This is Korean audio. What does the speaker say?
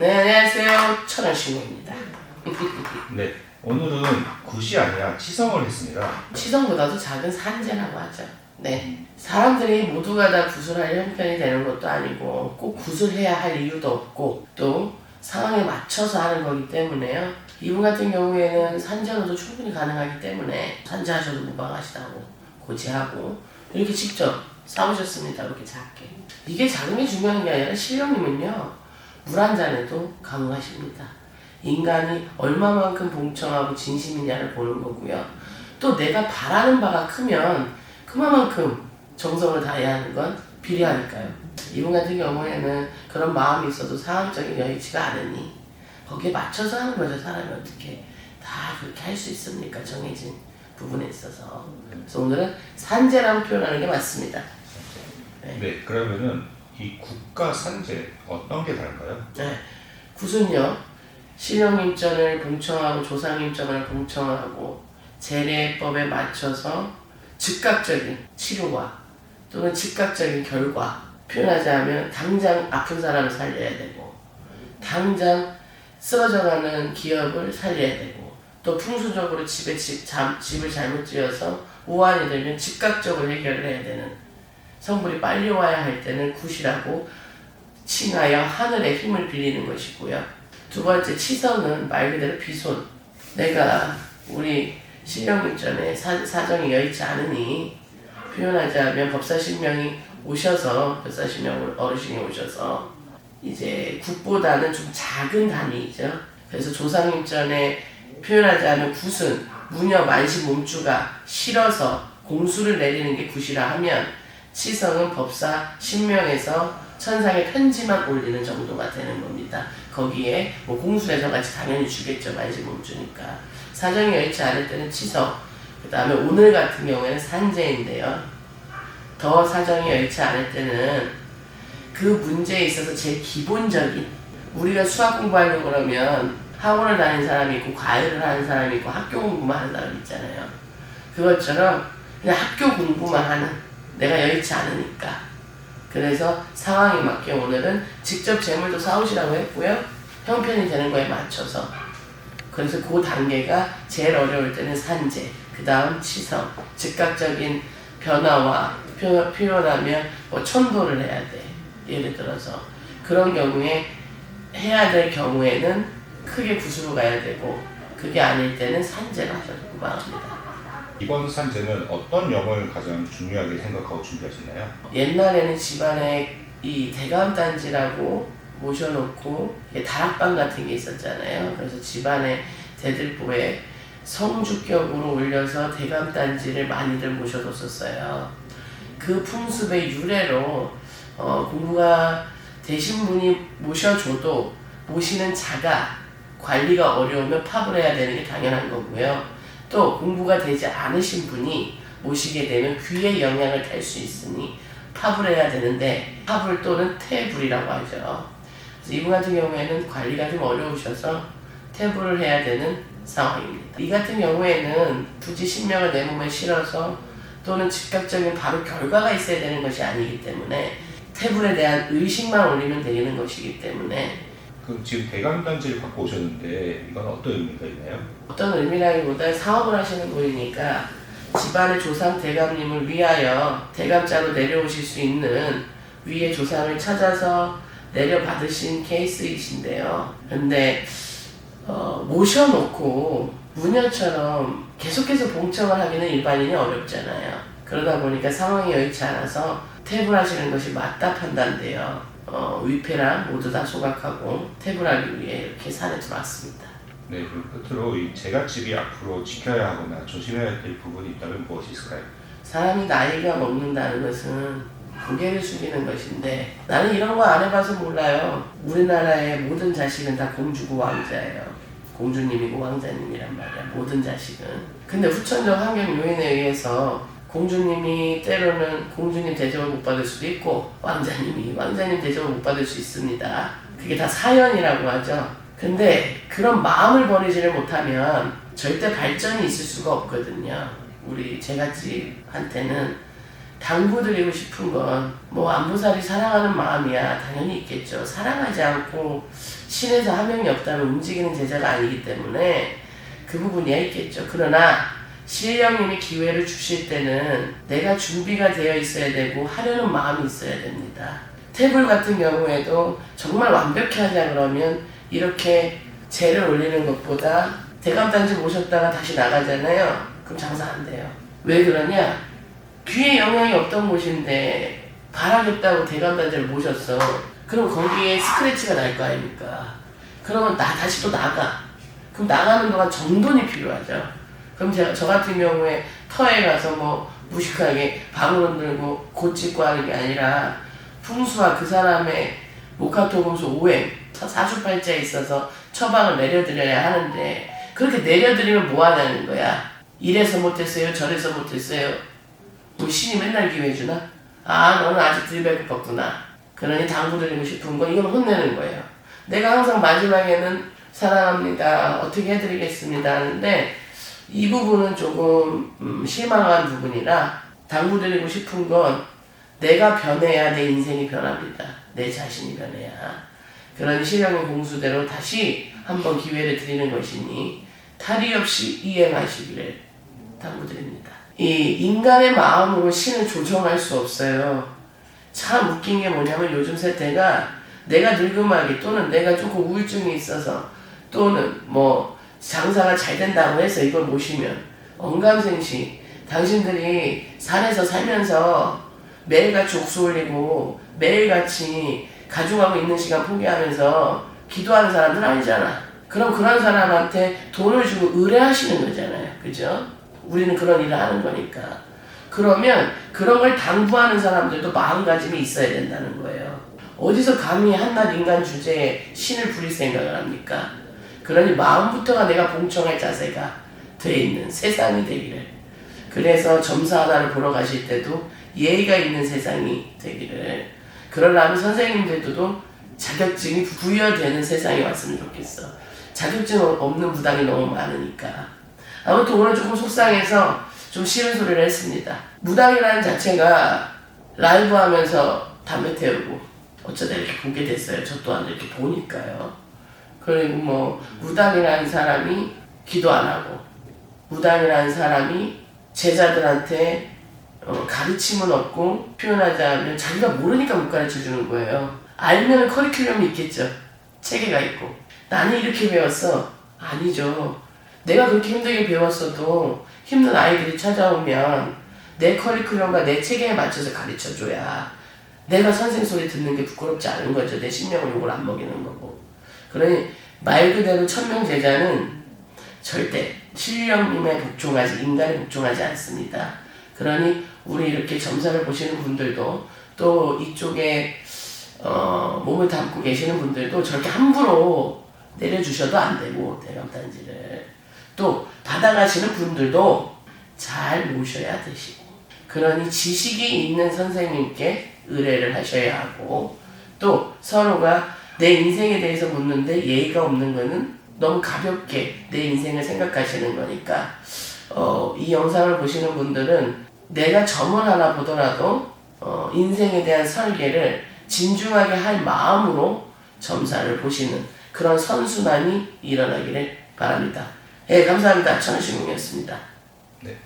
네, 안녕하세요. 천원신고입니다. 네, 오늘은 굿이 아니라 치성을 했습니다. 치성보다도 작은 산재라고 하죠. 네, 사람들이 모두가 다 굿을 할 형편이 되는 것도 아니고 꼭 굿을 해야 할 이유도 없고 또 상황에 맞춰서 하는 거기 때문에요. 이분 같은 경우에는 산재로도 충분히 가능하기 때문에 산재하셔도 무방하시다고 고지하고 이렇게 직접 사오셨습니다. 이렇게 작게. 이게 작은 게 중요한 게 아니라 신령님은요. 물 한 잔에도 가능하십니다. 인간이 얼마만큼 봉청하고 진심이냐를 보는 거고요. 또 내가 바라는 바가 크면 그만큼 정성을 다해야 하는 건 필요하니까요. 이분 같은 경우에는 그런 마음이 있어도 상황적인 여의치가 않으니 거기에 맞춰서 하는 거죠. 사람이 어떻게 다 그렇게 할 수 있습니까? 정해진 부분에 있어서. 그래서 오늘은 산재라고 표현하는 게 맞습니다. 네, 그러면은 이 굿과 산재 어떤 게 다른가요? 네, 굿은요 신령임전을 봉청하고 조상임전을 봉청하고 재래법에 맞춰서 즉각적인 치료와 또는 즉각적인 결과 표현하자면 당장 아픈 사람을 살려야 되고 당장 쓰러져가는 기업을 살려야 되고 또 풍수적으로 집을 잘못 지어서 오한이 되면 즉각적으로 해결을 해야 되는 성불이 빨리 와야 할 때는 굿이라고 칭하여 하늘의 힘을 빌리는 것이고요. 두 번째 치성은 말 그대로 비손. 내가 우리 신령일전에 사정이 여의치 않으니 표현하자면 법사신명이 오셔서 법사신명 어르신이 오셔서 이제 굿보다는 좀 작은 단위이죠. 그래서 조상일전에 표현하자면 굿은 무녀 만시 몸주가 실어서 공수를 내리는 게 굿이라 하면 치성은 법사 신명에서 천상에 편지만 올리는 정도가 되는 겁니다. 거기에 뭐 공수에서 같이 당연히 주겠죠. 만시 몸주니까. 사정이 여의치 않을 때는 치성. 그 다음에 오늘 같은 경우에는 산재인데요. 더 사정이 여의치 않을 때는 그 문제에 있어서 제일 기본적인 우리가 수학 공부하려고 그러면 학원을 다니는 사람이 있고 과외를 하는 사람이 있고 학교 공부만 하는 사람이 있잖아요. 그것처럼 그냥 학교 공부만 하는 내가 여의치 않으니까. 그래서 상황에 맞게 오늘은 직접 재물도 사오시라고 했고요. 형편이 되는 거에 맞춰서. 그래서 그 단계가 제일 어려울 때는 산재, 그 다음 치성, 즉각적인 변화와 표현하면 뭐 천도를 해야 돼. 예를 들어서 그런 경우에 해야 될 경우에는 크게 굿으로 가야 되고 그게 아닐 때는 산재를 하셔도 무방합니다. 이번 산재는 어떤 염을 가장 중요하게 생각하고 준비하셨나요? 옛날에는 집안에 이 대감단지라고 모셔놓고 다락방 같은 게 있었잖아요. 그래서 집안에 대들보에 성주격으로 올려서 대감단지를 많이들 모셔뒀었어요. 그 풍습의 유래로 공부가 되신 분이 모셔줘도 모시는 자가 관리가 어려우면 팝을 해야 되는 게 당연한 거고요. 또 공부가 되지 않으신 분이 모시게 되면 귀에 영향을 달 수 있으니 팝을 해야 되는데 팝을 또는 태불이라고 하죠. 그래서 이분 같은 경우에는 관리가 좀 어려우셔서 태불을 해야 되는 상황입니다. 이 같은 경우에는 굳이 신명을 내 몸에 실어서 또는 즉각적인 바로 결과가 있어야 되는 것이 아니기 때문에 태불에 대한 의식만 올리면 되는 것이기 때문에 그럼 지금 대감단지를 갖고 오셨는데 이건 어떤 의미가 있나요? 어떤 의미라기보다 사업을 하시는 분이니까 집안의 조상 대감님을 위하여 대감자로 내려오실 수 있는 위의 조상을 찾아서 내려받으신 케이스이신데요. 근데 모셔놓고 무녀처럼 계속해서 봉청을 하기는 일반인이 어렵잖아요. 그러다 보니까 상황이 여의치 않아서 태블하시는 것이 맞다 판단돼요. 위패랑 모두 다 소각하고 태블하기 위해 이렇게 산에 들어왔습니다. 네, 그럼 끝으로 이 제갓집이 앞으로 지켜야 하거나 조심해야 될 부분이 있다면 무엇이 있을까요? 사람이 나이가 먹는다는 것은 고개를 숙이는 것인데 나는 이런 거 안 해봐서 몰라요. 우리나라의 모든 자식은 다 공주고 왕자예요. 공주님이고 왕자님이란 말이야. 모든 자식은. 근데 후천적 환경 요인에 의해서 공주님이 때로는 공주님 대접을 못 받을 수도 있고 왕자님이 왕자님 대접을 못 받을 수 있습니다. 그게 다 사연이라고 하죠. 근데 그런 마음을 버리지를 못하면 절대 발전이 있을 수가 없거든요. 우리 제갓집한테는 당부드리고 싶은 건 뭐 안보살이 사랑하는 마음이야 당연히 있겠죠. 사랑하지 않고 신에서 하명이 없다면 움직이는 제자가 아니기 때문에 그 부분이야 있겠죠. 그러나 신령님이 기회를 주실 때는 내가 준비가 되어 있어야 되고 하려는 마음이 있어야 됩니다. 태블 같은 경우에도 정말 완벽히 하자 그러면 이렇게 재를 올리는 것보다 대감단지 모셨다가 다시 나가잖아요. 그럼 장사 안 돼요. 왜 그러냐? 귀에 영향이 없던 곳인데 바라겠다고 대감단지를 모셨어. 그럼 거기에 스크래치가 날 거 아닙니까? 그러면 다시 또 나가. 그럼 나가는 동안 정돈이 필요하죠. 그럼 저 같은 경우에 터에 가서 뭐 무식하게 방울 흔들고 고찍고 하는 게 아니라 풍수와 그 사람의 모카토금수 오행 사주팔자에 있어서 처방을 내려드려야 하는데 그렇게 내려드리면 뭐 하냐는 거야. 이래서 못했어요 저래서 못했어요. 우리 신이 맨날 기회 주나? 아 너는 아직 덜 배고팠구나. 그러니 당부드리고 싶은 건 이건 혼내는 거예요. 내가 항상 마지막에는 사랑합니다 어떻게 해드리겠습니다 하는데 이 부분은 조금 실망한 부분이라 당부드리고 싶은 건 내가 변해야 내 인생이 변합니다. 내 자신이 변해야. 그런 신령의 공수대로 다시 한번 기회를 드리는 것이니 탈의 없이 이행하시기를 당부드립니다. 이 인간의 마음으로 신을 조정할 수 없어요. 참 웃긴 게 뭐냐면 요즘 세대가 내가 늙음하게 또는 내가 조금 우울증이 있어서 또는 뭐 장사가 잘 된다고 해서 이걸 모시면 언감생시 당신들이 산에서 살면서 매일같이 옥수 올리고 매일같이 가족하고 있는 시간 포기하면서 기도하는 사람들 아니잖아. 그럼 그런 사람한테 돈을 주고 의뢰하시는 거잖아요. 그죠? 우리는 그런 일을 하는 거니까. 그러면 그런 걸 당부하는 사람들도 마음가짐이 있어야 된다는 거예요. 어디서 감히 한낱 인간 주제에 신을 부릴 생각을 합니까? 그러니 마음부터가 내가 봉청할 자세가 돼 있는 세상이 되기를. 그래서 점사 하나를 보러 가실 때도 예의가 있는 세상이 되기를. 그러려면 선생님들도 자격증이 부여되는 세상이 왔으면 좋겠어. 자격증 없는 무당이 너무 많으니까. 아무튼 오늘 조금 속상해서 좀 싫은 소리를 했습니다. 무당이라는 자체가 라이브 하면서 담배 태우고 어쩌다 이렇게 보게 됐어요. 저 또한 이렇게 보니까요. 그리고 뭐 무당이라는 사람이 기도 안 하고 무당이라는 사람이 제자들한테 가르침은 없고 표현하자면 자기가 모르니까 못 가르쳐 주는 거예요. 알면 커리큘럼이 있겠죠. 체계가 있고. 나는 이렇게 배웠어. 아니죠. 내가 그렇게 힘들게 배웠어도 힘든 아이들이 찾아오면 내 커리큘럼과 내 체계에 맞춰서 가르쳐 줘야 내가 선생 소리 듣는 게 부끄럽지 않은 거죠. 내 신명을 욕을 안 먹이는 거고. 그러니 말 그대로 천명제자는 절대 신령님에 복종하지 인간에 복종하지 않습니다. 그러니 우리 이렇게 점사를 보시는 분들도 또 이쪽에 몸을 담고 계시는 분들도 저렇게 함부로 내려주셔도 안 되고 대감단지를 또 받아가시는 분들도 잘 모셔야 되시고 그러니 지식이 있는 선생님께 의뢰를 하셔야 하고 또 서로가 내 인생에 대해서 묻는데 예의가 없는 거는 너무 가볍게 내 인생을 생각하시는 거니까 이 영상을 보시는 분들은 내가 점을 하나 보더라도 인생에 대한 설계를 진중하게 할 마음으로 점사를 보시는 그런 선순환이 일어나기를 바랍니다. 예, 감사합니다. 천신웅이었습니다. 네.